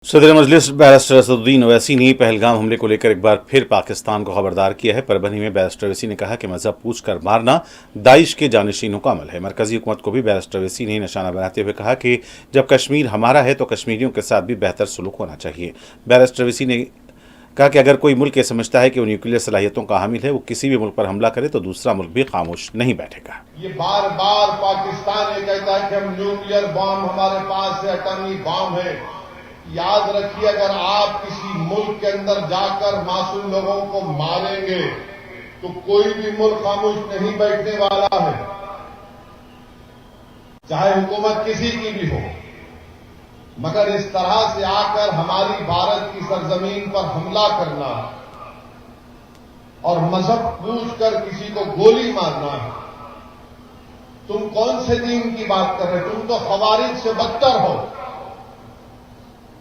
सदर मजलिस बैरिस्टर असदुद्दीन ओवैसी ने पहलगाम हमले को लेकर एक बार फिर पाकिस्तान को खबरदार किया है। परभनी में बैरिस्टर ओवैसी ने कहा कि मजहब पूछ कर मारना दाइश के जानशीनों का अमल है। मरकजी हुकूमत को भी बैरिस्टर ओवैसी ने निशाना बनाते हुए कहा कि जब कश्मीर हमारा है तो कश्मीरियों के साथ भी बेहतर सलूक होना चाहिए। बैरिस्टर ओवैसी ने कहा कि अगर कोई मुल्क ये समझता है कि वो न्यूक्लियर सलाहियतों का हामिल है, वो किसी भी मुल्क पर हमला करे तो दूसरा मुल्क भी खामोश नहीं बैठेगा। ये बार बार पाकिस्तान ये कहता है कि हम न्यूक्लियर बॉम्ब हमारे पास है, एटॉमिक बॉम्ब है। याद रखिए, अगर आप किसी मुल्क के अंदर जाकर मासूम लोगों को मारेंगे तो कोई भी मुल्क खामोश नहीं बैठने वाला है, चाहे हुकूमत किसी की भी हो। मगर इस तरह से आकर हमारी भारत की सरजमीन पर हमला करना और मजहब पूछ कर किसी को गोली मारना, तुम कौन से दीन की बात कर रहे हो? तुम तो खवारिज से बदतर हो,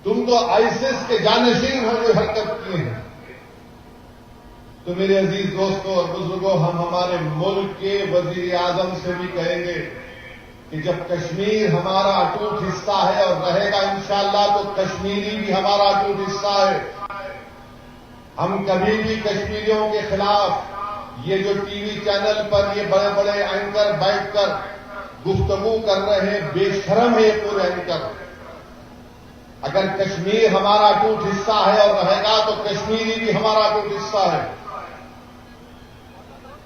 तुम तो आईसिस के जानशीन हो जो हरकत किए हैं। तो मेरे अजीज दोस्तों और बुजुर्गों, हम हमारे मुल्क के वजीर आजम से भी कहेंगे कि जब कश्मीर हमारा अटूट हिस्सा है और रहेगा इंशाअल्लाह, तो कश्मीरी भी हमारा अटूट हिस्सा है। हम कभी भी कश्मीरियों के खिलाफ ये जो टीवी चैनल पर ये बड़े बड़े एंकर बैठकर गुफ्तगू कर रहे हैं, बेशरम है ये पूरे एंकर। अगर कश्मीर हमारा अटूट हिस्सा है और रहेगा तो कश्मीरी भी हमारा अटूट हिस्सा है।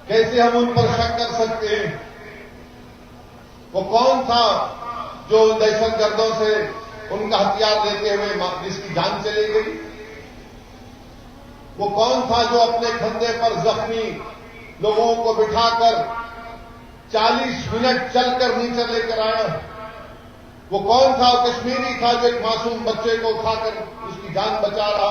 कैसे हम उन पर शक कर सकते हैं? वो कौन था जो दहशतगर्दों से उनका हथियार लेते हुए जिसकी जान चली गई? वो कौन था जो अपने कंधे पर जख्मी लोगों को बिठाकर 40 मिनट चलकर नीचे लेकर आया? वो कौन था? कश्मीरी था जो एक मासूम बच्चे को उठाकर उसकी जान बचा रहा